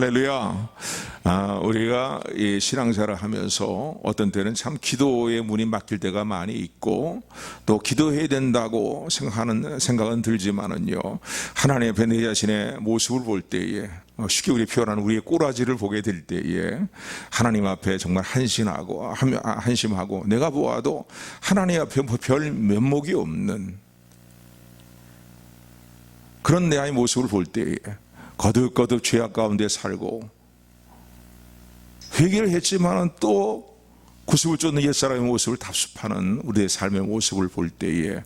할렐루야. 우리가 이 신앙생활을 하면서 어떤 때는 참 기도의 문이 막힐 때가 많이 있고, 또 기도해야 된다고 생각은 들지만은요, 하나님 앞에 내 자신의 모습을 볼 때에, 쉽게 우리 표현하는 우리의 꼬라지를 보게 될 때에 하나님 앞에 정말 한심하고 내가 보아도 하나님 앞에 별 면목이 없는 그런 내 모습을 볼 때에 거듭거듭 죄악 가운데 살고 회개를 했지만 또 구습을 쫓는 옛사람의 모습을 답습하는 우리의 삶의 모습을 볼 때에,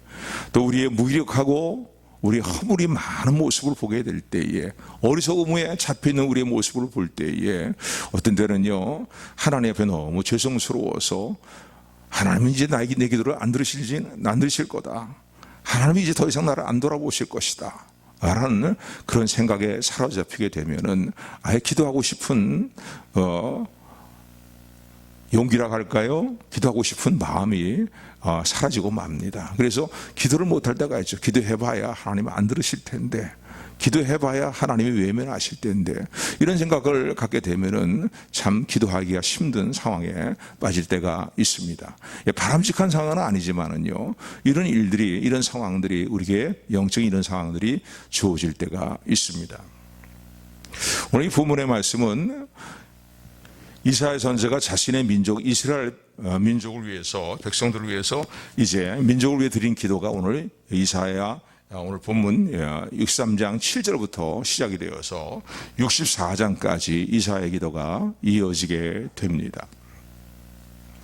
또 우리의 무기력하고 우리 허물이 많은 모습을 보게 될 때에, 어리석음에 잡혀있는 우리의 모습을 볼 때에 어떤 때는요, 하나님 앞에 너무 죄송스러워서 하나님은 이제 내 기도를 안 들으실 거다, 하나님이 이제 더 이상 나를 안 돌아보실 것이다 라는 그런 생각에 사로잡히게 되면은 아예 기도하고 싶은 용기라고 할까요? 기도하고 싶은 마음이 사라지고 맙니다. 그래서 기도를 못할 때가 있죠. 기도해봐야 하나님은 안 들으실 텐데, 기도해봐야 하나님이 외면하실 텐데, 이런 생각을 갖게 되면은 참 기도하기가 힘든 상황에 빠질 때가 있습니다. 바람직한 상황은 아니지만은요, 이런 일들이, 이런 상황들이, 우리에게 영적인 이런 상황들이 주어질 때가 있습니다. 오늘 이 본문의 말씀은 이사야 선지자가 자신의 민족 이스라엘 민족을 위해서, 백성들을 위해서 이제 민족을 위해 드린 기도가 오늘 이사야 오늘 본문 63장 7절부터 시작이 되어서 64장까지 이사야의 기도가 이어지게 됩니다.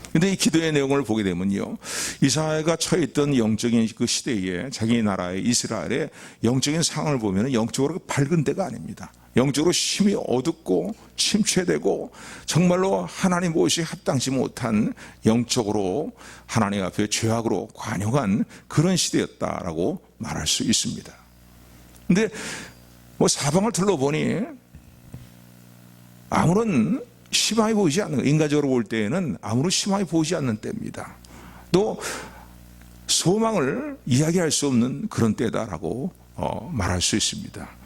그런데 이 기도의 내용을 보게 되면요, 이사야가 처했던 영적인 그 시대에 자기 나라의 이스라엘의 영적인 상황을 보면 영적으로 밝은 때가 아닙니다. 영적으로 심히 어둡고 침체되고 정말로 하나님 보시기에 합당치 못한, 영적으로 하나님 앞에 죄악으로 관영한 그런 시대였다라고 말할 수 있습니다. 근데 사방을 둘러보니 아무런 희망이 보이지 않는, 인간적으로 볼 때에는 아무런 희망이 보이지 않는 때입니다. 또 소망을 이야기할 수 없는 그런 때다라고 말할 수 있습니다.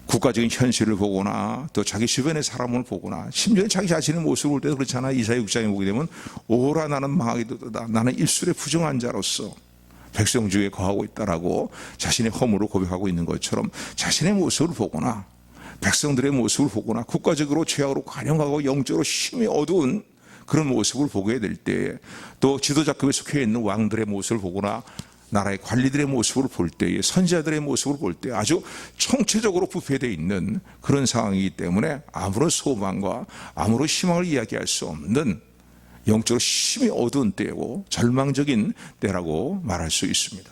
국가적인 현실을 보거나 또 자기 주변의 사람을 보거나 심지어 자기 자신의 모습을 볼 때도 그렇잖아. 이사야 6장에 보게 되면 오라 나는 망하게 되도다, 나는 입술에 부정한 자로서 백성 중에 거하고 있다라고 자신의 허물을 고백하고 있는 것처럼, 자신의 모습을 보거나 백성들의 모습을 보거나 국가적으로 죄악으로 관영하고 영적으로 심히 어두운 그런 모습을 보게 될 때, 또 지도자급에 속해 있는 왕들의 모습을 보거나 나라의 관리들의 모습을 볼 때에, 선지자들의 모습을 볼 때 아주 총체적으로 부패되어 있는 그런 상황이기 때문에 아무런 소망과 아무런 희망을 이야기할 수 없는 영적으로 심히 어두운 때고 절망적인 때라고 말할 수 있습니다.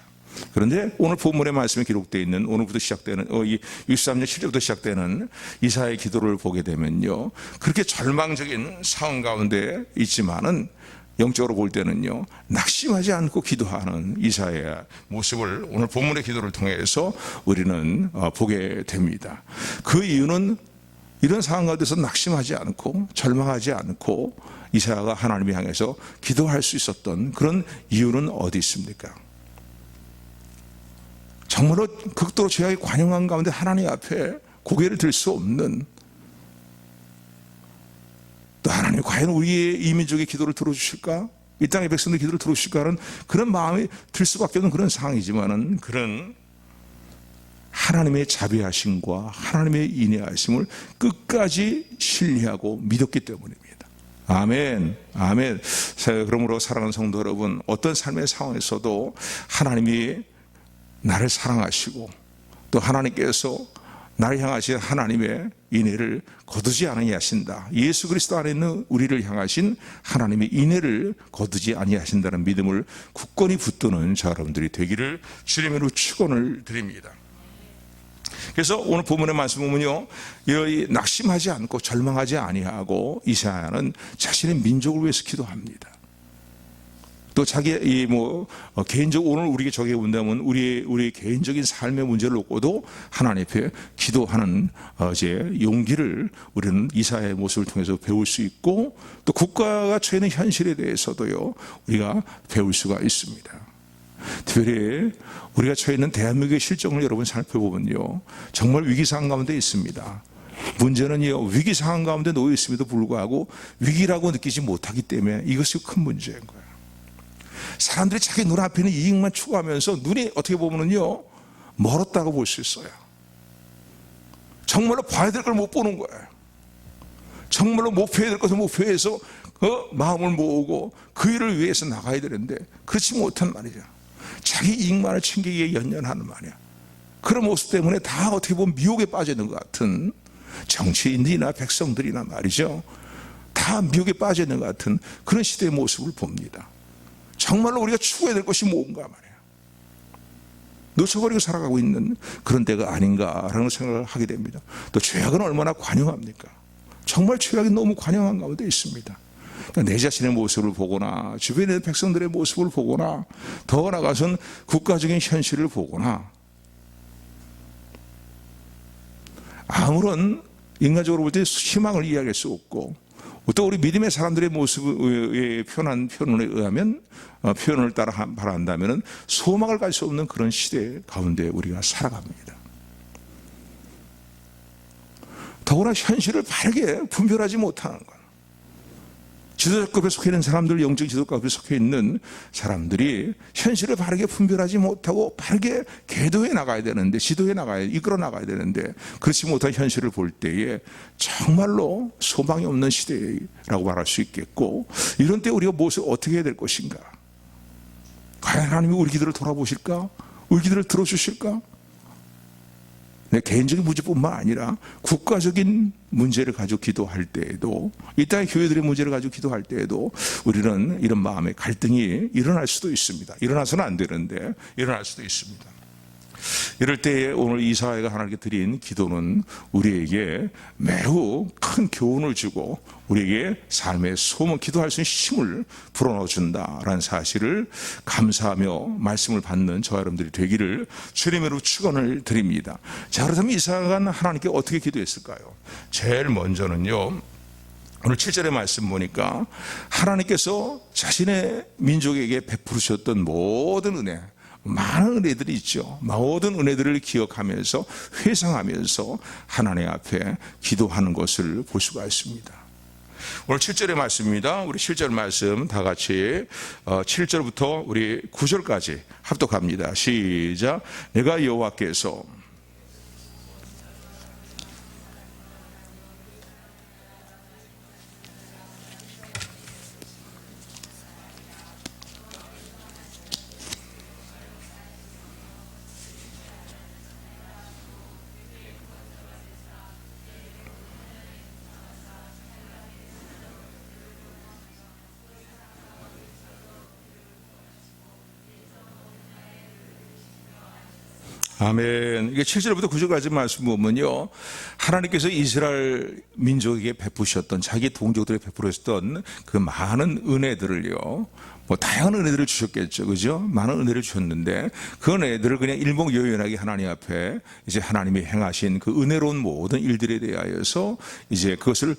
그런데 오늘 본문의 말씀에 기록되어 있는, 오늘부터 시작되는 이 63년 7절부터 시작되는 이사야의 기도를 보게 되면요, 그렇게 절망적인 상황 가운데 있지만은 영적으로 볼 때는요, 낙심하지 않고 기도하는 이사야의 모습을 오늘 본문의 기도를 통해서 우리는 보게 됩니다. 그 이유는 이런 상황 가운데서 낙심하지 않고 절망하지 않고 이사야가 하나님을 향해서 기도할 수 있었던 그런 이유는 어디 있습니까? 정말로 극도로 죄악이 관영한 가운데 하나님 앞에 고개를 들 수 없는, 또 하나님 과연 우리의 이 민족의 기도를 들어주실까? 이 땅의 백성들의 기도를 들어주실까? 하는 그런 마음이 들 수밖에 없는 그런 상황이지만은, 그런 하나님의 자비하심과 하나님의 인애하심을 끝까지 신뢰하고 믿었기 때문입니다. 아멘, 아멘. 그러므로 사랑하는 성도 여러분, 어떤 삶의 상황에서도 하나님이 나를 사랑하시고 또 하나님께서 나를 향하신 하나님의 인애를 거두지 아니하신다, 예수 그리스도 안에 있는 우리를 향하신 하나님의 인애를 거두지 아니하신다는 믿음을 굳건히 붙드는 저 여러분들이 되기를 주님으로 축원을 드립니다. 그래서 오늘 본문의 말씀 보면요, 낙심하지 않고 절망하지 아니하고 이사야는 자신의 민족을 위해서 기도합니다. 또 자기의 개인적, 오늘 우리에게 적용해 본다면 우리의 개인적인 삶의 문제를 놓고도 하나님 앞에 기도하는 이제 용기를 우리는 이사야의 모습을 통해서 배울 수 있고, 또 국가가 처해 있는 현실에 대해서도요, 우리가 배울 수가 있습니다. 특별히 우리가 처해 있는 대한민국의 실정을 여러분 살펴보면요, 정말 위기상황 가운데 있습니다. 문제는요, 위기 상황 가운데 놓여 있음에도 불구하고 위기라고 느끼지 못하기 때문에 이것이 큰 문제인 거예요. 사람들이 자기 눈앞에 있는 이익만 추구하면서 눈이 어떻게 보면은요, 멀었다고 볼 수 있어요. 정말로 봐야 될 걸 못 보는 거예요. 정말로 목표해야 될 것을 목표해서 마음을 모으고 그 일을 위해서 나가야 되는데 그렇지 못한 말이죠. 자기 이익만을 챙기기에 연연하는 말이야. 그런 모습 때문에 다 어떻게 보면 미혹에 빠져 있는 것 같은, 정치인들이나 백성들이나 말이죠, 다 미혹에 빠져 있는 것 같은 그런 시대의 모습을 봅니다. 정말로 우리가 추구해야 될 것이 뭔가 말이에요. 놓쳐버리고 살아가고 있는 그런 때가 아닌가라는 생각을 하게 됩니다. 또 죄악은 얼마나 관영합니까? 정말 죄악이 너무 관영한 가운데 있습니다. 그러니까 내 자신의 모습을 보거나 주변에 있는 백성들의 모습을 보거나 더 나아가서는 국가적인 현실을 보거나 아무런 인간적으로 볼 때 희망을 이해할 수 없고, 또 우리 믿음의 사람들의 모습에 표현한 표현에 의하면, 표현을 따라 바란다면 소망을 갈 수 없는 그런 시대 가운데 우리가 살아갑니다. 더구나 현실을 바르게 분별하지 못하는 것. 지도자급에 속해 있는 사람들, 영적 지도자급에 속해 있는 사람들이 현실을 바르게 분별하지 못하고 바르게 계도해 나가야 되는데, 지도해 나가야, 이끌어 나가야 되는데 그렇지 못한 현실을 볼 때에 정말로 소망이 없는 시대라고 말할 수 있겠고, 이런 때 우리가 무엇을 어떻게 해야 될 것인가? 과연 하나님이 우리 기도를 돌아보실까? 우리 기도를 들어주실까? 내 개인적인 문제뿐만 아니라 국가적인 문제를 가지고 기도할 때에도, 이 땅의 교회들의 문제를 가지고 기도할 때에도 우리는 이런 마음의 갈등이 일어날 수도 있습니다. 일어나서는 안 되는데 일어날 수도 있습니다. 이럴 때에 오늘 이사야가 하나님께 드린 기도는 우리에게 매우 큰 교훈을 주고 우리에게 삶의 소망, 기도할 수 있는 힘을 불어넣어준다라는 사실을 감사하며 말씀을 받는 저와 여러분들이 되기를 주님으로 축원을 드립니다. 자, 그렇다면 이사야가 하나님께 어떻게 기도했을까요? 제일 먼저는요, 오늘 7절의 말씀 보니까 하나님께서 자신의 민족에게 베푸셨던 모든 은혜, 많은 은혜들이 있죠. 모든 은혜들을 기억하면서 회상하면서 하나님 앞에 기도하는 것을 볼 수가 있습니다. 오늘 7절의 말씀입니다. 우리 7절 말씀 다 같이 7절부터 우리 9절까지 합독합니다. 시작. 내가 여호와께서 아멘. 이게 7절부터 9절까지 말씀 보면요, 하나님께서 이스라엘 민족에게 베푸셨던, 자기 동족들에게 베푸셨던 그 많은 은혜들을요, 다양한 은혜들을 주셨겠죠, 그죠? 많은 은혜를 주셨는데 그 은혜들을 그냥 일목요연하게 하나님 앞에 이제 하나님이 행하신 그 은혜로운 모든 일들에 대하여서 이제 그것을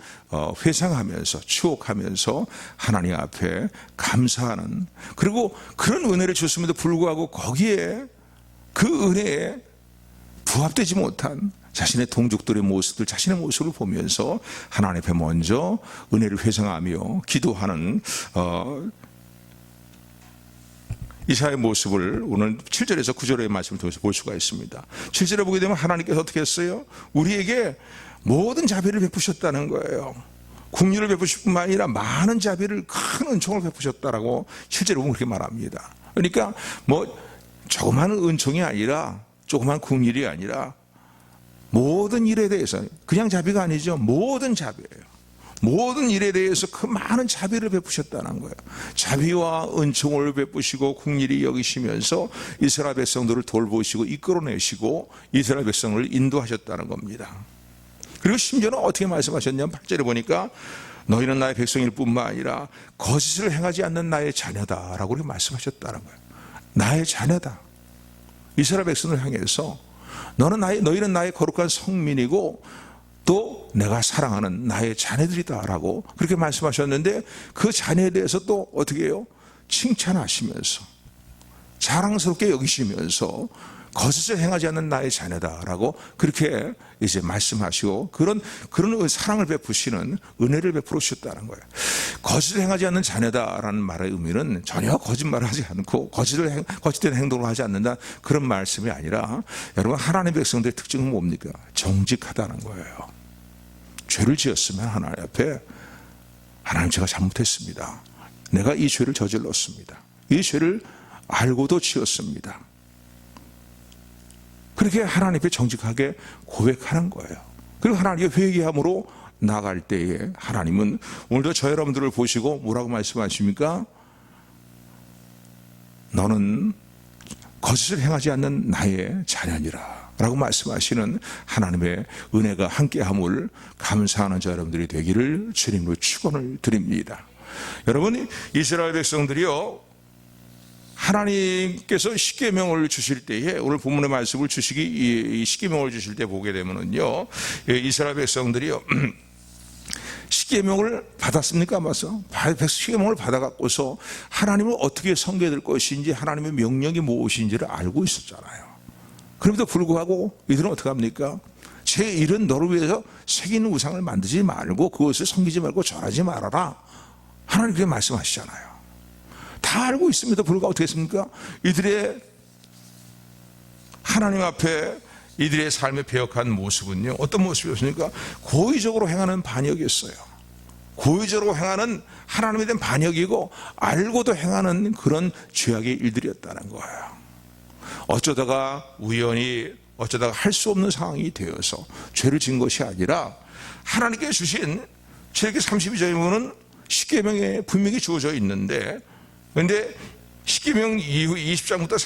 회상하면서 추억하면서 하나님 앞에 감사하는, 그리고 그런 은혜를 주셨음에도 불구하고 거기에 그 은혜에 부합되지 못한 자신의 동족들의 모습들, 자신의 모습을 보면서 하나님 앞에 먼저 은혜를 회상하며 기도하는 이사야의 모습을 오늘 7절에서 9절의 말씀을 통해서 볼 수가 있습니다. 7절에 보게 되면 하나님께서 어떻게 했어요? 우리에게 모든 자비를 베푸셨다는 거예요. 국률을 베푸실 뿐만 아니라 많은 자비를, 큰 은총을 베푸셨다라고 7절에 보면 그렇게 말합니다. 그러니까 조그마한 은총이 아니라, 조그마한 국률이 아니라 모든 일에 대해서, 그냥 자비가 아니죠. 모든 자비예요. 모든 일에 대해서 그 많은 자비를 베푸셨다는 거예요. 자비와 은총을 베푸시고 국률이 여기시면서 이스라엘 백성들을 돌보시고 이끌어내시고 이스라엘 백성을 인도하셨다는 겁니다. 그리고 심지어는 어떻게 말씀하셨냐면 8절에 보니까 너희는 나의 백성일 뿐만 아니라 거짓을 행하지 않는 나의 자녀다라고 그렇게 말씀하셨다는 거예요. 나의 자녀다. 이스라엘 백성을 향해서 너희는 나의 거룩한 성민이고 또 내가 사랑하는 나의 자녀들이다라고 그렇게 말씀하셨는데, 그 자녀에 대해서 또 어떻게 해요? 칭찬하시면서 자랑스럽게 여기시면서 거짓을 행하지 않는 나의 자녀다라고 그렇게 이제 말씀하시고 그런 사랑을 베푸시는 은혜를 베풀어 주셨다는 거예요. 거짓을 행하지 않는 자녀다라는 말의 의미는 전혀 거짓말을 하지 않고 거짓된 행동을 하지 않는다 그런 말씀이 아니라 여러분 하나님의 백성들의 특징은 뭡니까? 정직하다는 거예요. 죄를 지었으면 하나님 앞에 하나님 제가 잘못했습니다. 내가 이 죄를 저질렀습니다. 이 죄를 알고도 지었습니다. 그렇게 하나님 앞에 정직하게 고백하는 거예요. 그리고 하나님께 회개함으로 나갈 때에 하나님은 오늘도 저 여러분들을 보시고 뭐라고 말씀하십니까? 너는 거짓을 행하지 않는 나의 자녀니라 라고 말씀하시는 하나님의 은혜가 함께함을 감사하는 저 여러분들이 되기를 주님으로 축원을 드립니다. 여러분, 이스라엘 백성들이요, 하나님께서 십계명을 주실 때에 오늘 본문의 말씀을 이 십계명을 주실 때 보게 되면은요, 이스라엘 백성들이요 십계명을 받았습니까? 안 받았어? 십계명을 받아갖고서 하나님을 어떻게 섬겨야 될 것인지 하나님의 명령이 무엇인지를 알고 있었잖아요. 그럼에도 불구하고 이들은 어떻게 합니까? 제 일은 너를 위해서 새기는 우상을 만들지 말고 그것을 섬기지 말고 절하지 말아라. 하나님 그렇게 말씀하시잖아요. 다 알고 있음에도 불구하고 어떻게 했습니까? 이들의 하나님 앞에 이들의 삶의 배역한 모습은요, 어떤 모습이었습니까? 고의적으로 행하는 반역이었어요. 고의적으로 행하는 하나님에 대한 반역이고 알고도 행하는 그런 죄악의 일들이었다는 거예요. 어쩌다가 우연히 어쩌다가 할 수 없는 상황이 되어서 죄를 지은 것이 아니라 하나님께 주신 출애굽기 32장에 보면 십계명에 분명히 주어져 있는데, 그런데 십계명 이후 20장부터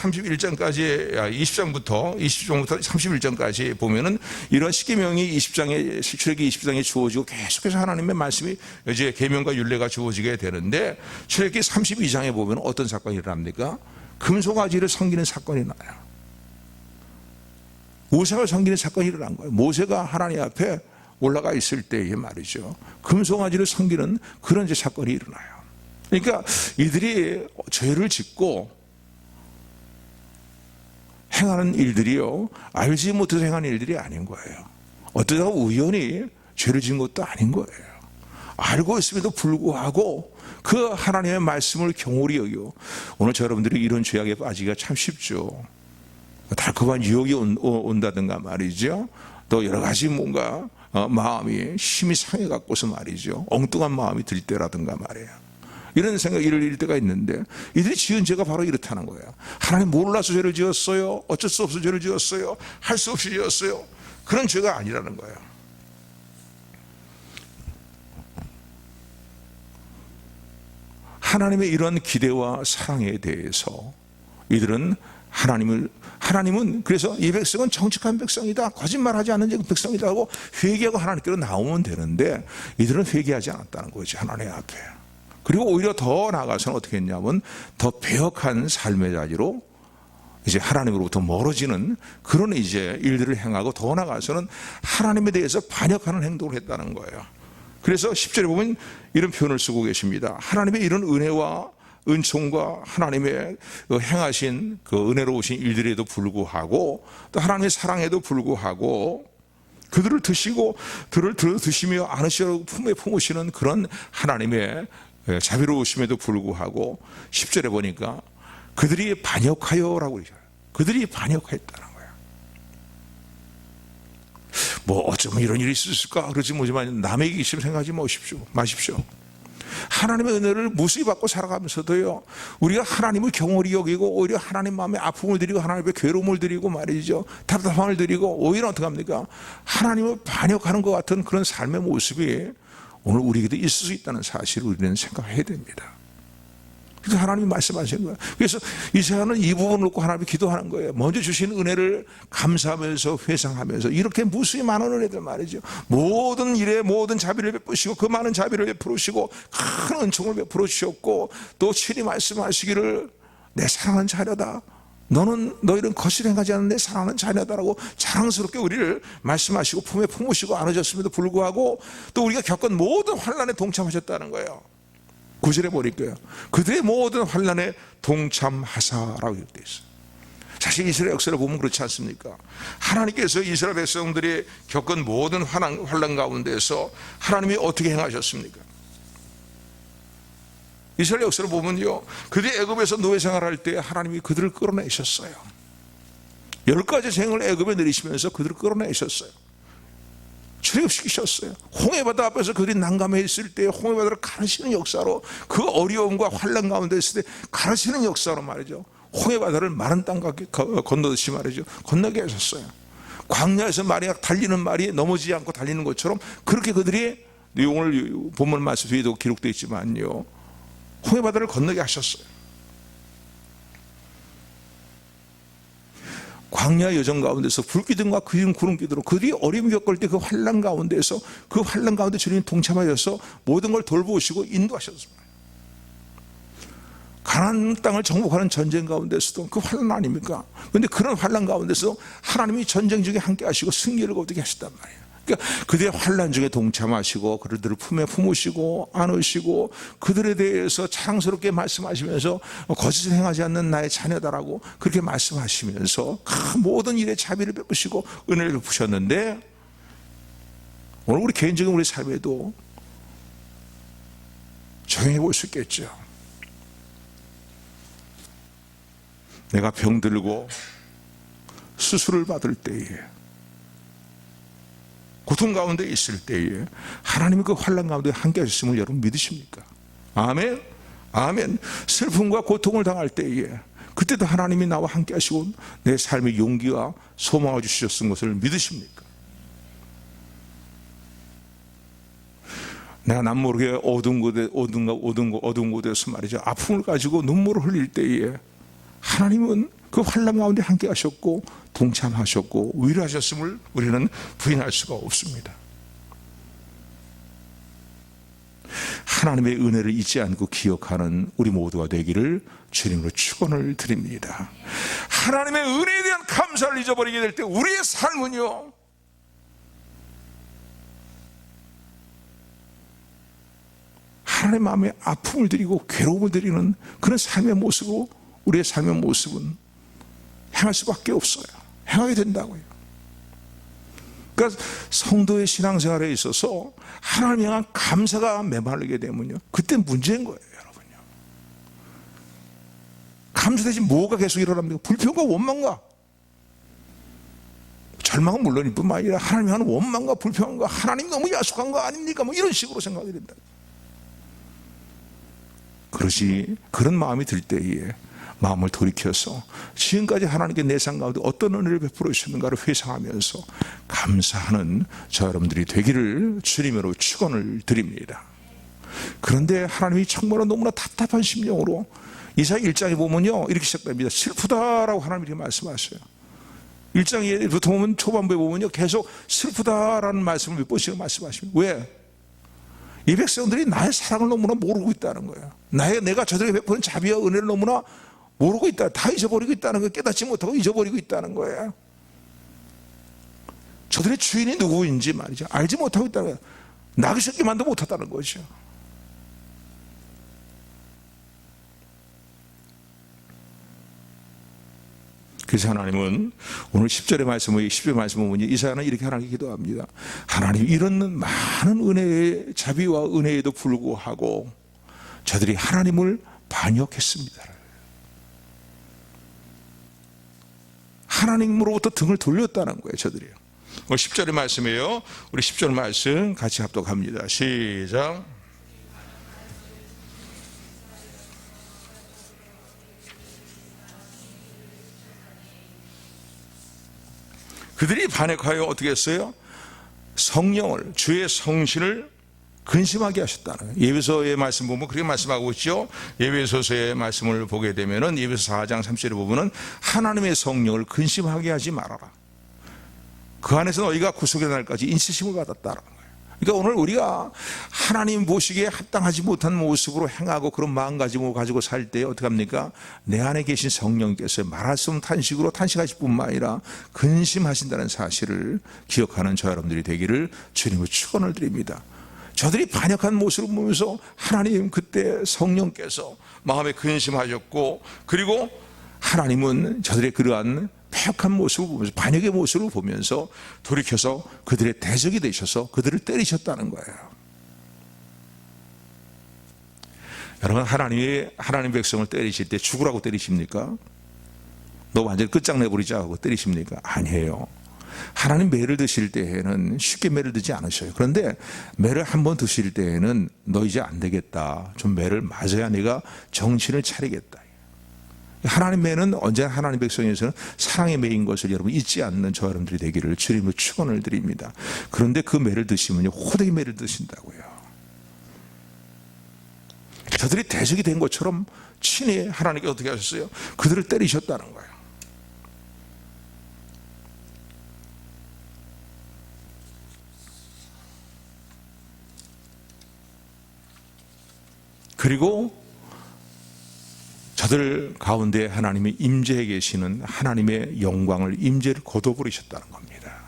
20장부터 31장까지 보면은 이런 십계명이 출애굽기 20장에 주어지고 계속해서 하나님의 말씀이 이제 계명과 율례가 주어지게 되는데, 출애굽기 32장에 보면 어떤 사건이 일어납니까? 금송아지를 섬기는 사건이 나요. 모세가 섬기는 사건이 일어난 거예요. 모세가 하나님 앞에 올라가 있을 때에 말이죠, 금송아지를 섬기는 그런 이제 사건이 일어나요. 그러니까 이들이 죄를 짓고 행하는 일들이요, 알지 못해서 행하는 일들이 아닌 거예요. 어쩌다가 우연히 죄를 지은 것도 아닌 거예요. 알고 있음에도 불구하고 그 하나님의 말씀을 경홀히 여겨. 오늘 저 여러분들이 이런 죄악에 빠지기가 참 쉽죠. 달콤한 유혹이 온다든가 말이죠, 또 여러 가지 뭔가 마음이 심히 상해갖고서 말이죠, 엉뚱한 마음이 들 때라든가 말이에요. 이런 생각이 이를 때가 있는데, 이들이 지은 죄가 바로 이렇다는 거예요. 하나님 몰라서 죄를 지었어요? 어쩔 수 없어 죄를 지었어요? 할 수 없이 지었어요? 그런 죄가 아니라는 거예요. 하나님의 이런 기대와 사랑에 대해서 이들은 하나님은 그래서 이 백성은 정직한 백성이다, 거짓말하지 않는 백성이다 하고 회개하고 하나님께로 나오면 되는데, 이들은 회개하지 않았다는 거죠, 하나님 앞에. 그리고 오히려 더 나아가서는 어떻게 했냐면 더 배역한 삶의 자리로 이제 하나님으로부터 멀어지는 그런 이제 일들을 행하고, 더 나아가서는 하나님에 대해서 반역하는 행동을 했다는 거예요. 그래서 10절에 보면 이런 표현을 쓰고 계십니다. 하나님의 이런 은혜와 은총과 하나님의 행하신 그 은혜로우신 일들에도 불구하고, 또 하나님의 사랑에도 불구하고 그들을 드시며 안으시려고 품에 품으시는 그런 하나님의 자비로우심에도 불구하고 10절에 보니까 그들이 반역하여라고 그러죠. 그들이 반역했다는 거예요. 뭐 어쩌면 이런 일이 있을까 그러지 뭐지만 남의 이기심 생각하지 마십시오. 하나님의 은혜를 무수히 받고 살아가면서도요, 우리가 하나님을 경홀히 여기고 오히려 하나님 마음에 아픔을 드리고 하나님의 괴로움을 드리고 말이죠, 답답함을 드리고 오히려 어떻게 합니까? 하나님을 반역하는 것 같은 그런 삶의 모습이 오늘 우리에게도 있을 수 있다는 사실을 우리는 생각해야 됩니다. 그래서 하나님이 말씀하시는 거예요. 그래서 이사야는 이 부분을 놓고 하나님이 기도하는 거예요. 먼저 주신 은혜를 감사하면서 회상하면서, 이렇게 무수히 많은 은혜들 말이죠, 모든 일에 모든 자비를 베푸시고 그 많은 자비를 베풀으시고 큰 은총을 베풀어 주셨고, 또 친히 말씀하시기를 내 사랑하는 자녀다, 너희는 거짓 행하지 않는 내 사랑하는 자녀다라고 자랑스럽게 우리를 말씀하시고 품에 품으시고 안으셨음에도 불구하고 또 우리가 겪은 모든 환난에 동참하셨다는 거예요. 9절에 보니까요. 그들의 모든 환난에 동참하사라고 되어 있어요. 사실 이스라엘 역사를 보면 그렇지 않습니까? 하나님께서 이스라엘 백성들이 겪은 모든 환난 가운데서 하나님이 어떻게 행하셨습니까? 이스라엘 역사를 보면요, 그들이 애굽에서 노예 생활할 때 하나님이 그들을 끌어내셨어요. 10가지 생을 애굽에 내리시면서 그들을 끌어내셨어요. 출애굽시키셨어요. 홍해바다 앞에서 그들이 난감해 있을 때 홍해바다를 가르시는 역사로, 그 어려움과 환난 가운데 있을 때 가르시는 역사로 말이죠, 홍해바다를 마른 땅과 건너듯이 말이죠, 건너게 하셨어요. 광야에서 말이 달리는 말이 넘어지지 않고 달리는 것처럼 그렇게 그들이, 오늘 본문 말씀 뒤에도 기록되어 있지만요, 홍해바다를 건너게 하셨어요. 광야 여정 가운데서 불기둥과 구름기둥으로 그들이 어려움을 겪을 때 그 환난 가운데서, 그 환난 가운데 주님이 동참하셔서 모든 걸 돌보시고 인도하셨습니다. 가나안 땅을 정복하는 전쟁 가운데서도 그 환난 아닙니까? 그런데 그런 환난 가운데서 하나님이 전쟁 중에 함께 하시고 승리를 거두게 하셨단 말이에요. 그러니까 그들의 환난 중에 동참하시고 그들을 품에 품으시고 안으시고 그들에 대해서 자랑스럽게 말씀하시면서 거짓을 행하지 않는 나의 자녀다라고 그렇게 말씀하시면서 그 모든 일에 자비를 베푸시고 은혜를 베푸셨는데, 오늘 우리 개인적인 우리 삶에도 적용해 볼 수 있겠죠. 내가 병들고 수술을 받을 때에, 고통 가운데 있을 때에 하나님이 그 환난 가운데 함께 하셨음을 여러분 믿으십니까? 아멘. 아멘. 슬픔과 고통을 당할 때에 그때도 하나님이 나와 함께 하시고 내 삶의 용기와 소망을 주셨은 것을 믿으십니까? 내가 남 모르게 어두운 곳에서 말이죠, 아픔을 가지고 눈물을 흘릴 때에 하나님은 그 환난 가운데 함께 하셨고 동참하셨고 위로하셨음을 우리는 부인할 수가 없습니다. 하나님의 은혜를 잊지 않고 기억하는 우리 모두가 되기를 주님으로 축원을 드립니다. 하나님의 은혜에 대한 감사를 잊어버리게 될 때 우리의 삶은요, 하나님 마음에 아픔을 드리고 괴로움을 드리는 그런 삶의 모습으로, 우리의 삶의 모습은 행할 수밖에 없어요. 행하게 된다고요. 그러니까 성도의 신앙생활에 있어서 하나님에 향한 감사가 메마르게 되면요, 그때 문제인 거예요, 여러분요. 감사 대신 뭐가 계속 일어납니까? 불평과 원망과, 절망은 물론일 뿐만 아니라 하나님에 향한 원망과 불평과, 하나님 너무 야속한 거 아닙니까? 뭐 이런 식으로 생각이 된다. 그것이, 그런 마음이 들 때에 마음을 돌이켜서 지금까지 하나님께 내 삶 가운데 어떤 은혜를 베풀어 주셨는가를 회상하면서 감사하는 저 여러분들이 되기를 주님으로 축원을 드립니다. 그런데 하나님이 정말로 너무나 답답한 심령으로 이사야 1장에 보면요, 이렇게 시작됩니다. 슬프다라고 하나님이 이렇게 말씀하셔요. 1장부터 보면 초반부에 보면요, 계속 슬프다라는 말씀을 몇 번씩 말씀하십니다. 왜? 이 백성들이 나의 사랑을 너무나 모르고 있다는 거예요. 내가 저들에게 베푸는 자비와 은혜를 너무나 모르고 있다, 다 잊어버리고 있다는 거예요. 깨닫지 못하고 잊어버리고 있다는 거예요. 저들의 주인이 누구인지 말이죠, 알지 못하고 있다는 거예요. 나기 쉽게만도 못하다는 거죠. 그래서 하나님은 오늘 10절의 말씀을, 10절의 말씀을 보면 이사야는 이렇게 하나님께 기도합니다. 하나님, 이런 많은 은혜의 자비와 은혜에도 불구하고 저들이 하나님을 반역했습니다. 하나님으로부터 등을 돌렸다는 거예요, 저들이요. 10절의 말씀이에요. 우리 10절 말씀 같이 합독합니다. 시작. 그들이 반역하여 어떻게 했어요? 성령을, 주의 성신을 근심하게 하셨다는 거예요. 예배소의 말씀 보면 그렇게 말씀하고 있죠. 예배소서의 말씀을 보게 되면은 예배소 4장 3절에 보면은 하나님의 성령을 근심하게 하지 말아라. 그 안에서 너희가 구속의 날까지 인치심을 받았다는 거예요. 그러니까 오늘 우리가 하나님 보시기에 합당하지 못한 모습으로 행하고 그런 마음가짐을 가지고 살 때 어떻게 합니까? 내 안에 계신 성령께서 말할 수 없는 탄식으로 탄식하실 뿐만 아니라 근심하신다는 사실을 기억하는 저 여러분들이 되기를 주님으로 축원을 드립니다. 저들이 반역한 모습을 보면서 하나님 그때 성령께서 마음에 근심하셨고, 그리고 하나님은 저들의 그러한 패역한 모습을 보면서, 반역의 모습을 보면서 돌이켜서 그들의 대적이 되셔서 그들을 때리셨다는 거예요. 여러분, 하나님 백성을 때리실 때 죽으라고 때리십니까? 너 완전히 끝장내버리자 하고 때리십니까? 아니에요. 하나님 매를 드실 때에는 쉽게 매를 드지 않으셔요. 그런데 매를 한번 드실 때에는 너 이제 안 되겠다, 좀 매를 맞아야 네가 정신을 차리겠다. 하나님 매는 언제나 하나님 백성에서는 사랑의 매인 것을 여러분 잊지 않는 저 여러분들이 되기를 주님으로 축원을 드립니다. 그런데 그 매를 드시면요, 호되게 매를 드신다고요. 저들이 대적이 된 것처럼 친히 하나님께 어떻게 하셨어요? 그들을 때리셨다는 거예요. 그리고 저들 가운데 하나님이 임재해 계시는 하나님의 영광을, 임재를 거둬버리셨다는 겁니다.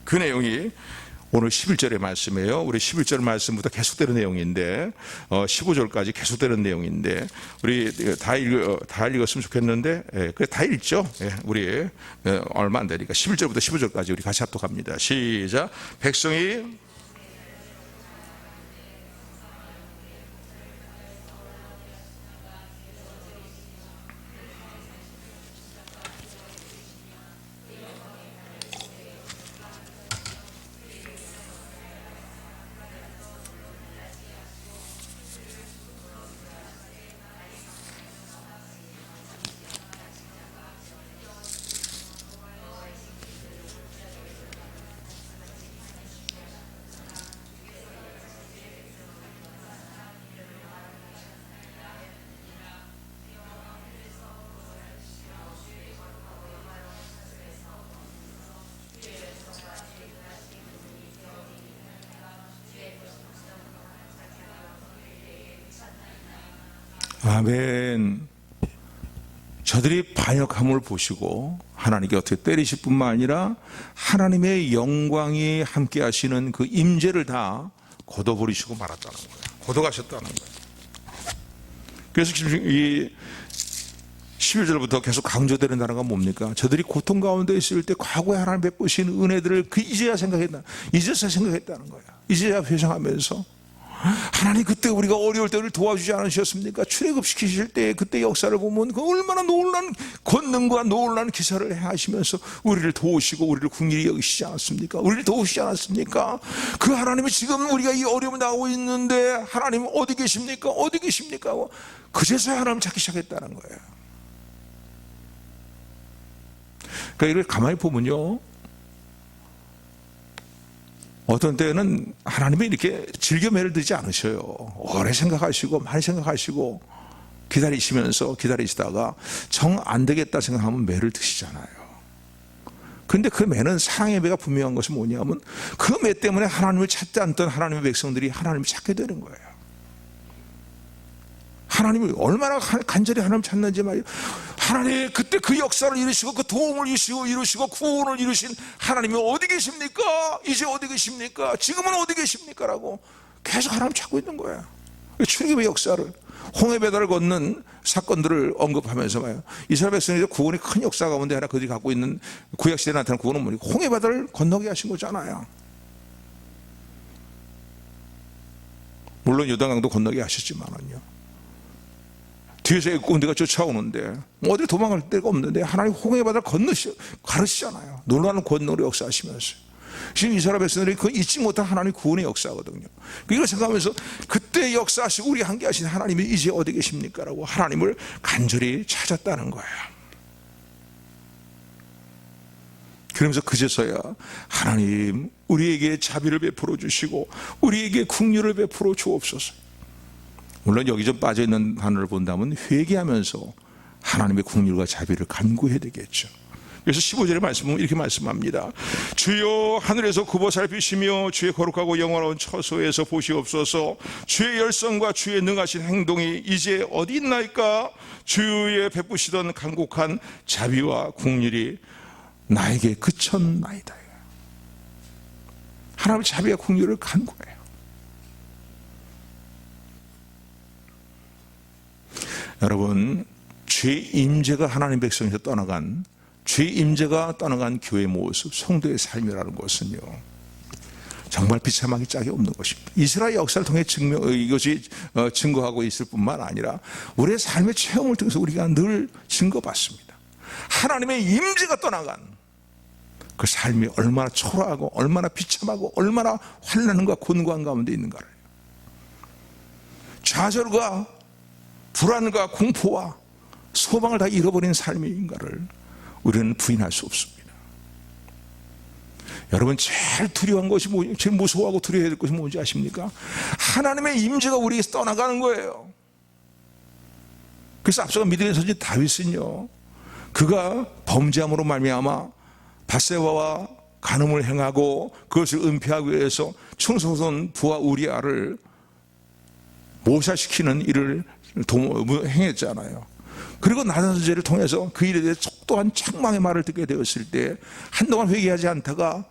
그 내용이 오늘 11절의 말씀이에요. 우리 11절 말씀부터 계속되는 내용인데 15절까지 계속되는 내용인데 우리 다 읽었으면 좋겠는데, 그래 다 읽죠. 우리 얼마 안 되니까 11절부터 15절까지 우리 같이 합독합니다. 시작. 백성이 아멘. 저들이 반역함을 보시고 하나님께 어떻게 때리실 뿐만 아니라 하나님의 영광이 함께 하시는 그 임재를 다 걷어버리시고 말았다는 거예요. 걷어가셨다는 거예요. 그래서 지금 이 11절부터 계속 강조되는 단어가 뭡니까? 저들이 고통 가운데 있을 때 과거에 하나님 베푸신 은혜들을 이제야 생각했다, 이제야 생각했다는 거야. 이제야 회상하면서 하나님 그때 우리가 어려울 때 우리를 도와주지 않으셨습니까? 출애굽시키실 때 그때 역사를 보면 그 얼마나 놀라운 권능과 놀라운 기사를 행하시면서 우리를 도우시고 우리를 긍휼히 여기시지 않았습니까? 우리를 도우시지 않았습니까? 그 하나님이 지금 우리가 이 어려움을 당하고 있는데 하나님 어디 계십니까? 어디 계십니까? 그제서야 하나님 찾기 시작했다는 거예요. 그러니까 이걸 가만히 보면요, 어떤 때는 하나님이 이렇게 즐겨 매를 드지 않으셔요. 오래 생각하시고 많이 생각하시고 기다리시다가 정 안 되겠다 생각하면 매를 드시잖아요. 그런데 그 매는 사랑의 매가 분명한 것이 뭐냐면 그 매 때문에 하나님을 찾지 않던 하나님의 백성들이 하나님을 찾게 되는 거예요. 하나님이 얼마나 간절히 하나님 찾는지 말이에요. 하나님 그때 그 역사를 이루시고 그 도움을 이루시고 구원을 이루신 하나님이 어디 계십니까? 이제 어디 계십니까? 지금은 어디 계십니까? 라고 계속 하나님 찾고 있는 거예요. 출애굽의 역사를, 홍해바다를 걷는 사건들을 언급하면서 봐요. 이스라엘 백성의 구원의 큰 역사 가운데 하나 그들이 갖고 있는 구약시대에 나타난 구원은 뭐니까 홍해바다를 건너게 하신 거잖아요. 물론 요단강도 건너게 하셨지만은요, 뒤에서 군대가 쫓아오는데 어디 도망갈 데가 없는데 하나님 홍해바다를 가르치잖아요. 놀라운 권능으로 역사하시면서 지금 이스라엘 백성들이 그 잊지 못한 하나님 구원의 역사거든요. 이걸 생각하면서 그때 역사하시고 우리 함께 하신 하나님이 이제 어디 계십니까? 라고 하나님을 간절히 찾았다는 거예요. 그러면서 그제서야 하나님 우리에게 자비를 베풀어 주시고 우리에게 긍휼을 베풀어 주옵소서. 물론 여기 좀 빠져있는 단어를 본다면 회개하면서 하나님의 긍휼과 자비를 간구해야 되겠죠. 그래서 15절의 말씀은 이렇게 말씀합니다. 주여 하늘에서 굽어 살피시며 주의 거룩하고 영원한 처소에서 보시옵소서. 주의 열성과 주의 능하신 행동이 이제 어디 있나이까? 주의 베푸시던 간곡한 자비와 긍휼이 나에게 그쳤나이다. 하나님의 자비와 긍휼을 간 거예요. 여러분, 죄의 임재가 하나님 백성에서 떠나간, 죄의 임재가 떠나간 교회의 모습, 성도의 삶이라는 것은요, 정말 비참하기 짝이 없는 것입니다. 이스라엘 역사를 통해 이것이 증거하고 있을 뿐만 아니라 우리의 삶의 체험을 통해서 우리가 늘 증거받습니다. 하나님의 임재가 떠나간 그 삶이 얼마나 초라하고 얼마나 비참하고 얼마나 환난과 곤고한 가운데 있는가를, 좌절과 불안과 공포와 소망을 다 잃어버린 삶인가를 우리는 부인할 수 없습니다. 여러분, 제일 두려운 것이 뭐예요? 제일 무서워하고 두려워야 될 것이 뭔지 아십니까? 하나님의 임재가 우리에게서 떠나가는 거예요. 그래서 앞서가 믿음의 선지 다윗은요, 그가 범죄함으로 말미암아 밧세바와 간음을 행하고 그것을 은폐하기 위해서 충성스러운 부하 우리아를 모살시키는 일을 행했잖아요. 그리고 나단 선지자를 통해서 그 일에 대해 속도한 책망의 말을 듣게 되었을 때 한동안 회개하지 않다가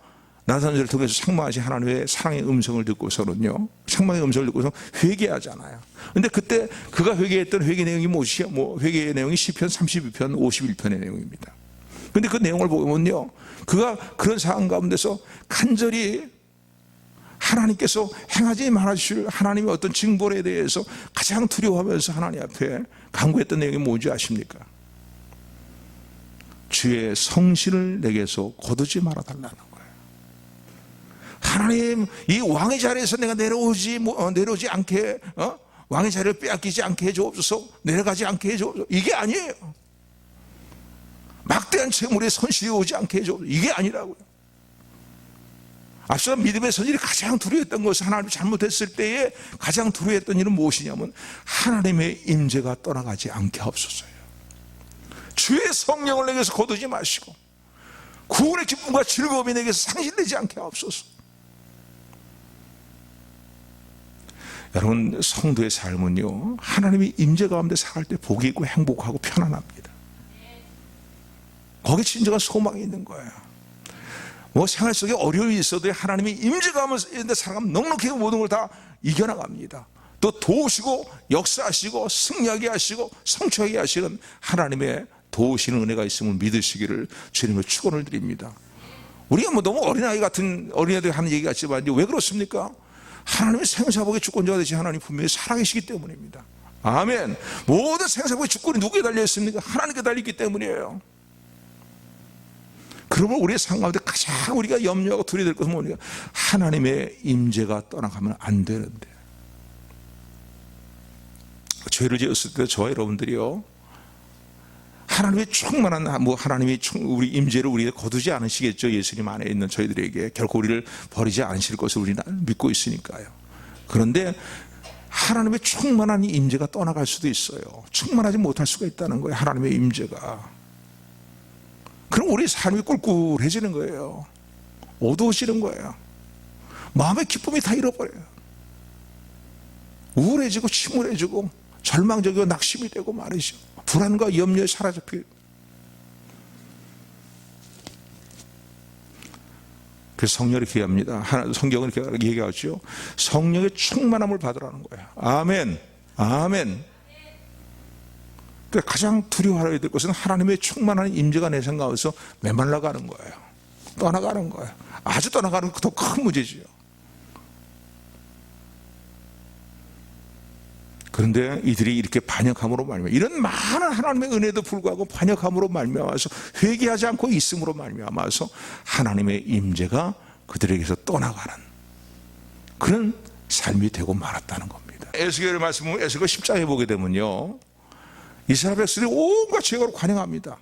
나단 선지자를 통해서 책망하신 하나님의 사랑의 음성을 듣고서는요, 책망의 음성을 듣고서 회개하잖아요. 근데 그때 그가 회개했던 회개 내용이 회개의 내용이 시편 32편 51편의 내용입니다. 근데 그 내용을 보면요, 그가 그런 상황 가운데서 간절히 하나님께서 행하지 말아주실 하나님의 어떤 징벌에 대해서 가장 두려워하면서 하나님 앞에 간구했던 내용이 뭔지 아십니까? 주의 성실을 내게서 거두지 말아달라는 거예요. 하나님, 이 왕의 자리에서 내가 내려오지 않게, 왕의 자리를 빼앗기지 않게 해주옵소서, 내려가지 않게 해주옵소서. 이게 아니에요. 막대한 재물에 손실이 오지 않게 해주옵소서. 이게 아니라고요. 앞서 믿음의 선질이 가장 두려웠던 것은, 하나님이 잘못했을 때에 가장 두려웠던 일은 무엇이냐면 하나님의 임재가 떠나가지 않게 하옵소서예요. 주의 성령을 내게서 거두지 마시고 구원의 기쁨과 즐거움이 내게서 상실되지 않게 하옵소서. 여러분, 성도의 삶은요, 하나님의 임재 가운데 살아갈 때 복이 있고 행복하고 편안합니다. 거기에 진정한 소망이 있는 거예요. 생활 속에 어려움이 있어도 하나님의 임재 가운데 살아가면 넉넉히 모든 걸 다 이겨나갑니다. 또 도우시고 역사하시고 승리하게 하시고 성취하게 하시는 하나님의 도우시는 은혜가 있음을 믿으시기를 주님을 축원을 드립니다. 우리가 너무 어린아이들이 하는 얘기 같지만 왜 그렇습니까? 하나님의 생사복의 주권자가 되신 하나님 분명히 살아계시기 때문입니다. 아멘. 모든 생사복의 주권이 누구에 달려 있습니까? 하나님께 달려있기 때문이에요. 그러면 우리의 삶 가운데 가장 우리가 염려하고 두려워야 될 것은 뭡니까? 하나님의 임재가 떠나가면 안 되는데, 죄를 지었을 때 저와 여러분들이요, 하나님의 충만한 하나님이 우리 임재를 우리에 거두지 않으시겠죠. 예수님 안에 있는 저희들에게 결코 우리를 버리지 않으실 것을 우리는 믿고 있으니까요. 그런데 하나님의 충만한 임재가 떠나갈 수도 있어요. 충만하지 못할 수가 있다는 거예요. 하나님의 임재가. 그럼 우리 삶이 꿀꿀해지는 거예요. 어두워지는 거예요. 마음의 기쁨이 다 잃어버려요. 우울해지고 침울해지고 절망적이고 낙심이 되고 말이죠. 불안과 염려에 사로잡히고. 그래서 성령을 기도합니다. 성경은 이렇게 얘기하죠. 성령의 충만함을 받으라는 거예요. 아멘. 아멘. 그러니까 가장 두려워해야 될 것은 하나님의 충만한 임재가 내 생각에서 메말라가는 거예요. 떠나가는 거예요. 아주 떠나가는 더 큰 문제지요. 그런데 이들이 이렇게 반역함으로 말미암아, 이런 많은 하나님의 은혜도 불구하고 반역함으로 말미암아서 회개하지 않고 있음으로 말미암아서 하나님의 임재가 그들에게서 떠나가는 그런 삶이 되고 말았다는 겁니다. 에스겔의 말씀을 에스겔 10장에 보게 되면요, 이스라엘 백성들이 온갖 죄악으로 관영합니다.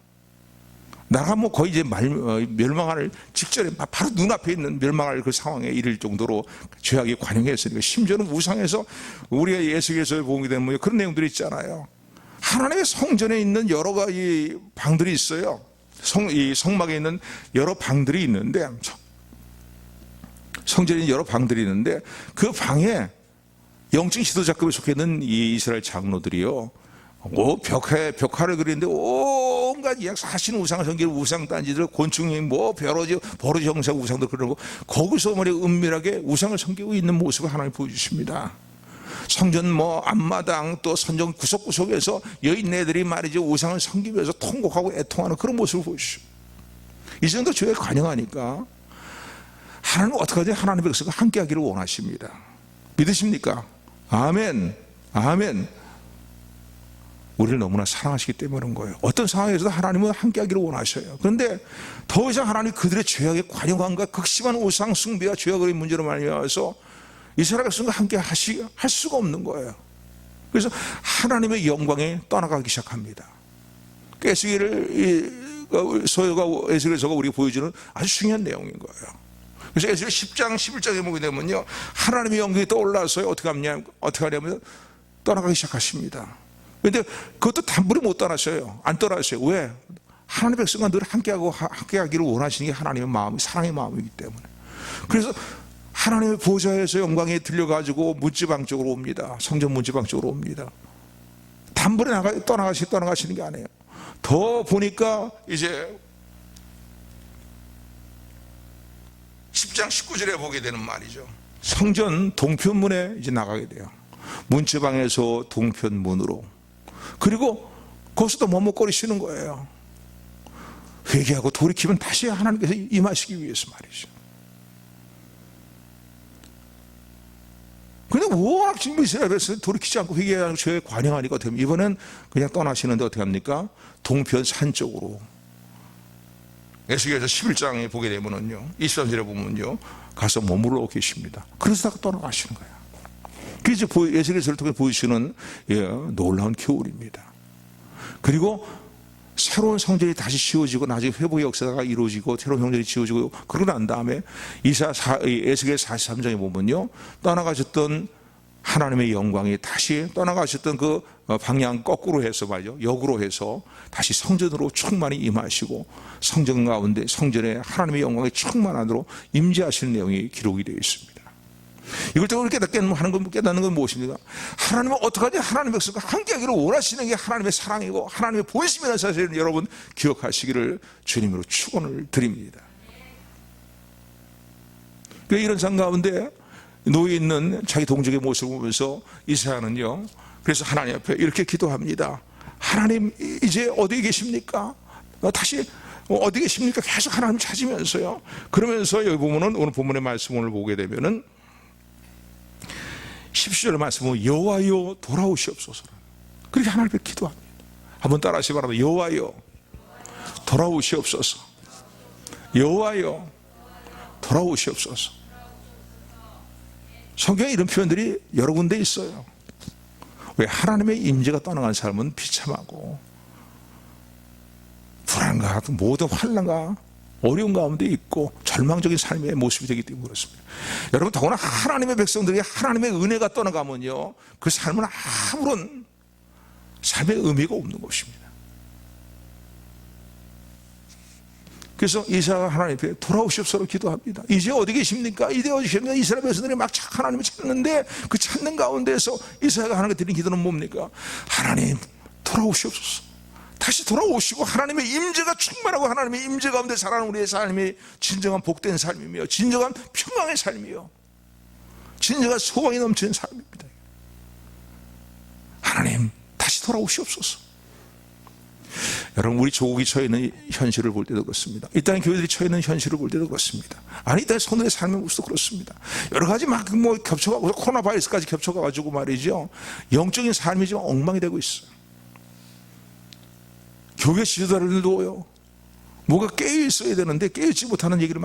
나라가 거의 이제 멸망할 직전에 바로 눈앞에 있는 멸망할 그 상황에 이를 정도로 죄악이 관영했으니까, 심지어는 우상에서 우리가 예수께서 보게 되면 그런 내용들이 있잖아요. 하나님의 성전에 있는 여러 가지 방들이 있어요. 이 성막에 있는 여러 방들이 있는데, 성전에 있는 여러 방들이 있는데, 그 방에 영적 지도자급에 속해 있는 이 이스라엘 장로들이요, 벽화를 그리는데 온갖 온갖 약 사신 우상을 섬기는 우상단지들, 곤충이 뭐 버러지 형상 우상들 그런 거, 거기서 말이야 은밀하게 우상을 섬기고 있는 모습을 하나님 보여주십니다. 성전 뭐 앞마당 또 선전 구석구석에서 여인네들이 말이죠 우상을 섬기면서 통곡하고 애통하는 그런 모습을 보여주십니다. 이 정도 교회에 관영하니까 하나님은 어떡하지? 하나님의 백성과 함께하기를 원하십니다. 믿으십니까? 아멘. 아멘. 우리를 너무나 사랑하시기 때문에 그런 거예요. 어떤 상황에서도 하나님은 함께하기를 원하셔요. 그런데 더 이상 하나님이 그들의 죄악의 관영함과 극심한 우상 숭배와 죄악의 문제로 말미암아서 이스라엘 백성과 함께 할 수가 없는 거예요. 그래서 하나님의 영광에 떠나가기 시작합니다. 에스겔서가 우리가 보여주는 아주 중요한 내용인 거예요. 그래서 에스겔 10장 11장에 보게 되면요, 하나님의 영광이 떠올라서요 어떻게 하냐면 떠나가기 시작하십니다. 그런데 그것도 단번에 못 떠나셔요. 안 떠나셔요. 왜? 하나님의 백성과 늘 함께하기를 원하시는 게 하나님의 마음, 사랑의 마음이기 때문에. 그래서 하나님의 보좌에서 영광에 들려가지고 문지방 쪽으로 옵니다. 성전 문지방 쪽으로 옵니다. 단번에 떠나가시는 게 아니에요. 더 보니까 이제 10장 19절에 보게 되는 말이죠. 성전 동편문에 이제 나가게 돼요. 문지방에서 동편문으로. 그리고 거기서도 머뭇거리시는 거예요. 회개하고 돌이키면 다시 하나님께서 임하시기 위해서 말이죠. 근데 워낙 지금 이스라엘에서 돌이키지 않고 회개하고 죄에 관영하니까 어떻게 합니까? 이번엔 그냥 떠나시는데 어떻게 합니까? 동편 산 쪽으로. 에스겔서 11장에 보게 되면은요, 23절에 보면요, 가서 머물러 계십니다. 그래서 다 떠나가시는 거예요. 그게 이제 에스겔서를 통해 보여주시는 놀라운 교훈입니다. 그리고 새로운 성전이 다시 지어지고 나중에 회복의 역사가 이루어지고 새로운 성전이 지어지고 그러고 난 다음에 에스겔 43장에 보면요, 떠나가셨던 하나님의 영광이 다시 떠나가셨던 그 방향 거꾸로 해서 말이죠, 역으로 해서 다시 성전으로 충만히 임하시고 성전 가운데 성전에 하나님의 영광이 충만하도록 임재하시는 내용이 기록이 되어 있습니다. 이걸 또 깨닫는 건 무엇입니까? 하나님은 어떡하지? 하나님의 백성과 함께하기를 원하시는 게 하나님의 사랑이고 하나님의 본심이라는 사실을 여러분 기억하시기를 주님으로 축원을 드립니다. 이런 상황 가운데 놓여 있는 자기 동족의 모습을 보면서 이사야는요, 그래서 하나님 앞에 이렇게 기도합니다. 하나님 이제 어디 계십니까? 다시 어디 계십니까? 계속 하나님 찾으면서요. 그러면서 여기 보면은 오늘 본문의 말씀을 보게 되면은 10절 말씀은 여호와여 돌아오시옵소서. 그렇게 하나님 앞에 기도합니다. 한번 따라하시기 바랍니다. 여호와여 돌아오시옵소서. 여호와여 돌아오시옵소서. 성경에 이런 표현들이 여러 군데 있어요. 왜? 하나님의 임재가 떠나간 삶은 비참하고 불안과 모든 환난과 어려운 가운데 있고 절망적인 삶의 모습이 되기 때문에 그렇습니다. 여러분, 더구나 하나님의 백성들이 하나님의 은혜가 떠나가면요, 그 삶은 아무런 삶의 의미가 없는 것입니다. 그래서 이사야가 하나님 앞에 돌아오시옵소서 기도합니다. 이제 어디 계십니까? 이제 어디 계십니까? 이스라엘 백성들이 막 하나님을 찾는데 그 찾는 가운데서 이사야가 하나님께 드린 기도는 뭡니까? 하나님 돌아오시옵소서. 다시 돌아오시고 하나님의 임재가 충만하고 하나님의 임재 가운데 살아가는 우리의 삶이 진정한 복된 삶이며 진정한 평강의 삶이요, 진정한 소망이 넘치는 삶입니다. 하나님 다시 돌아오시옵소서. 여러분, 우리 조국이 처해 있는 현실을 볼 때도 그렇습니다. 이 땅의 교회들이 처해 있는 현실을 볼 때도 그렇습니다. 아니, 이 땅의 성도의 삶의 모습도 그렇습니다. 여러 가지 막 겹쳐가고 코로나 바이러스까지 겹쳐가지고 말이죠, 영적인 삶이 지금 엉망이 되고 있어요. 교회 지도자들도요, 뭐가 깨어 있어야 되는데 깨어있지 못한다는 얘기를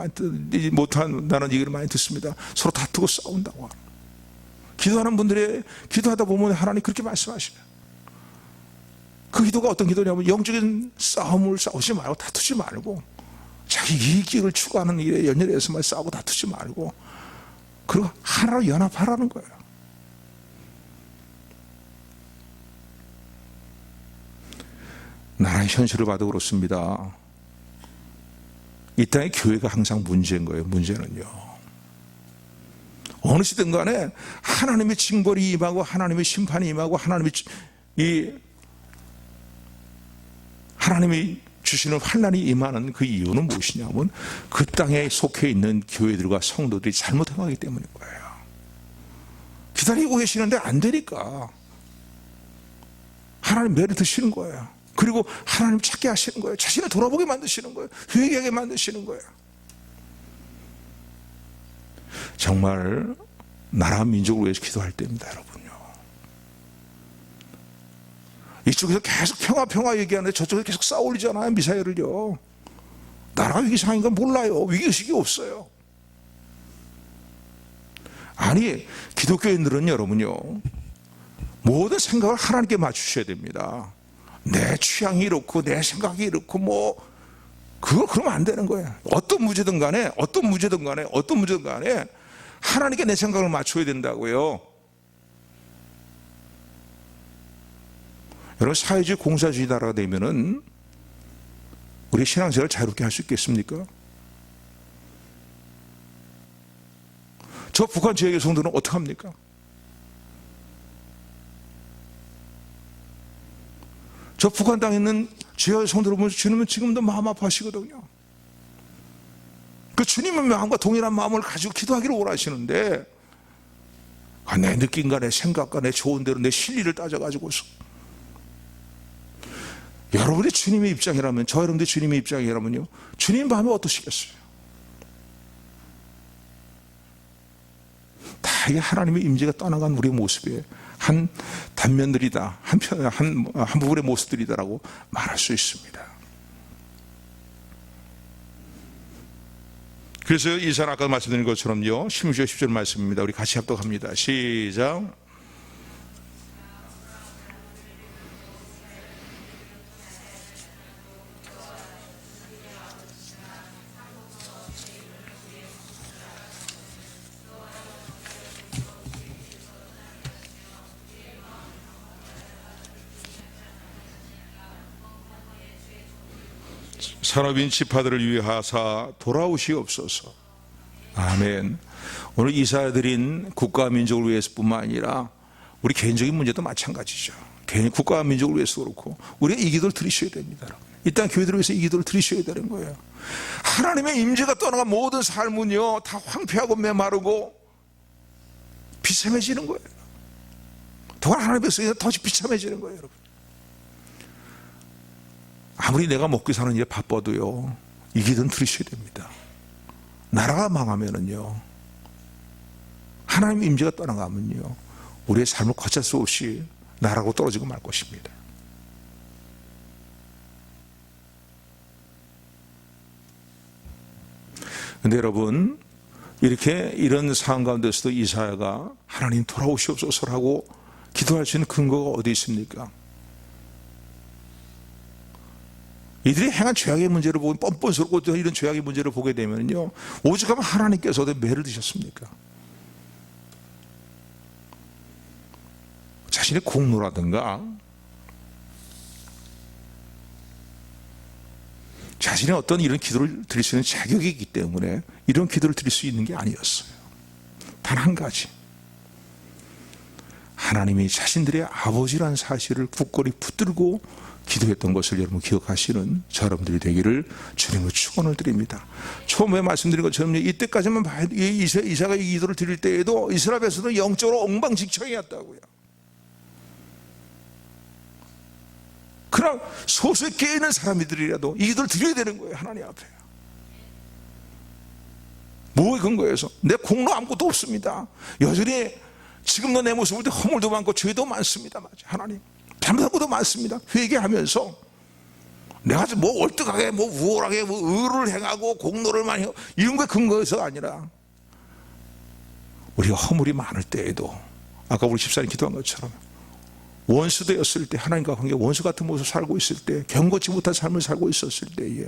많이 듣습니다. 서로 다투고 싸운다고. 기도하는 분들의 기도하다 보면 하나님 그렇게 말씀하시면, 그 기도가 어떤 기도냐면 영적인 싸움을 싸우지 말고 다투지 말고 자기 이익을 추구하는 일에 연연해서만 싸우고 다투지 말고 그리고 하나로 연합하라는 거예요. 나라의 현실을 봐도 그렇습니다. 이 땅의 교회가 항상 문제인 거예요. 문제는요, 어느 시든 간에 하나님의 징벌이 임하고 하나님의 심판이 임하고 하나님이 주시는 환난이 임하는 그 이유는 무엇이냐면 그 땅에 속해 있는 교회들과 성도들이 잘못 행하기 때문인 거예요. 기다리고 계시는데 안 되니까 하나님 매를 드시는 거예요. 그리고 하나님 찾게 하시는 거예요. 자신을 돌아보게 만드시는 거예요. 회개하게 만드시는 거예요. 정말 나라 민족을 위해서 기도할 때입니다, 여러분요. 이쪽에서 계속 평화 얘기하는데 저쪽에서 계속 싸울리잖아요, 미사일을요. 나라가 위기 상황인 건 몰라요. 위기의식이 없어요. 아니, 기독교인들은 여러분요, 모든 생각을 하나님께 맞추셔야 됩니다. 내 취향이 이렇고 내 생각이 이렇고 그러면 안 되는 거예요. 어떤 문제든 간에 하나님께 내 생각을 맞춰야 된다고요. 여러분, 사회주의 공사주의 나라가 되면은 우리 신앙생활을 자유롭게 할 수 있겠습니까? 저 북한 지역의 성도는 어떡합니까? 저 북한 땅에 있는 지하의 성도를 보면서 주님은 지금도 마음 아파하시거든요. 그 주님의 마음과 동일한 마음을 가지고 기도하기를 원하시는데, 내 느낌과 내 생각과 내 좋은 대로 내 실리를 따져가지고서, 여러분이 주님의 입장이라면, 저 여러분들이 주님의 입장이라면요, 주님 마음이 어떠시겠어요? 다 이게 하나님의 임재가 떠나간 우리의 모습의 한 단면들이다, 한 부분의 모습들이다라고 말할 수 있습니다. 그래서 이사는 아까 말씀드린 것처럼요, 16절 10절 말씀입니다. 우리 같이 합독합니다. 시작. 산업인 지파들을 위하사 돌아오시옵소서. 아멘. 오늘 이사드린 국가와 민족을 위해서뿐만 아니라 우리 개인적인 문제도 마찬가지죠. 국가와 민족을 위해서도 그렇고 우리가 이 기도를 드리셔야 됩니다. 이 땅 교회들을 위해서 이 기도를 드리셔야 되는 거예요. 하나님의 임재가 떠나간 모든 삶은요, 다 황폐하고 메마르고 비참해지는 거예요. 동안 하나님의 백성이 더 비참해지는 거예요, 여러분. 아무리 내가 먹고 사는 일에 바빠도요, 이 기도는 들으셔야 됩니다. 나라가 망하면은요, 하나님의 임재가 떠나가면요, 우리의 삶을 걷잡을 수 없이 나라로 떨어지고 말 것입니다. 근데 여러분, 이런 상황 가운데서도 이사야가 하나님 돌아오시옵소서라고 기도할 수 있는 근거가 어디 있습니까? 이들이 행한 죄악의 문제를 보고 뻔뻔스럽고 이런 죄악의 문제를 보게 되면요, 오죽하면 하나님께서도 매를 드셨습니까? 자신의 공로라든가 자신의 어떤 이런 기도를 드릴 수 있는 자격이 있기 때문에 이런 기도를 드릴 수 있는 게 아니었어요. 단 한 가지, 하나님이 자신들의 아버지라는 사실을 굳건히 붙들고 기도했던 것을 여러분 기억하시는 저 여러분들이 되기를 주님으로 축원을 드립니다. 처음에 말씀드린 것처럼 이때까지만 봐야 이사가 이 기도를 드릴 때에도 이스라엘에서도 영적으로 엉망진창이었다고요. 그럼 소수에 깨어있는 사람들이라도 이 기도를 드려야 되는 거예요, 하나님 앞에. 뭐의 근거에서? 내 공로 아무것도 없습니다. 여전히 지금도 내 모습을 볼 때 허물도 많고 죄도 많습니다. 맞아요, 하나님. 잘못한 것도 많습니다. 회개하면서 내가 월등하게 우월하게 의를 행하고 공로를 많이 하고 이런 게 근거에서가 아니라 우리가 허물이 많을 때에도 아까 우리 집사님 기도한 것처럼 원수 되었을 때, 하나님과 관계 원수 같은 모습 살고 있을 때, 경고치 못한 삶을 살고 있었을 때에,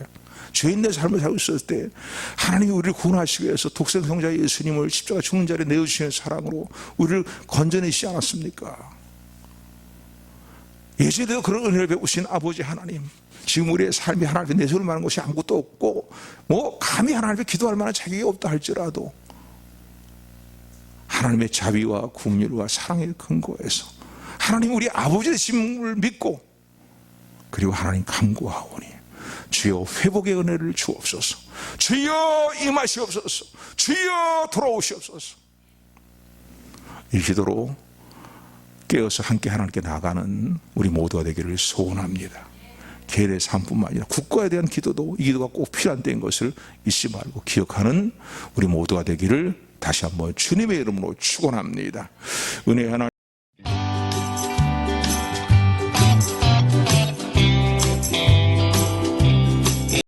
죄인의 삶을 살고 있었을 때 하나님이 우리를 구원하시기 위해서 독생성자 예수님을 십자가 죽는 자리에 내어주시는 사랑으로 우리를 건져내시지 않았습니까? 예전에도 그런 은혜를 베푸신 아버지 하나님, 지금 우리의 삶이 하나님 앞에 내세울 만한 것이 아무것도 없고 감히 하나님 앞에 기도할 만한 자격이 없다 할지라도 하나님의 자비와 긍휼과 사랑의 근거에서 하나님 우리 아버지 되심을 믿고 그리고 하나님 간구하오니 주여 회복의 은혜를 주옵소서. 주여 임하시옵소서. 주여 돌아오시옵소서. 이 기도로 깨어서 함께 하나님께 나가는 우리 모두가 되기를 소원합니다. 계례 삶뿐만 아니라 국가에 대한 기도도 이 기도가 꼭 필요한 때인 것을 잊지 말고 기억하는 우리 모두가 되기를 다시 한번 주님의 이름으로 축원합니다. 은혜 하나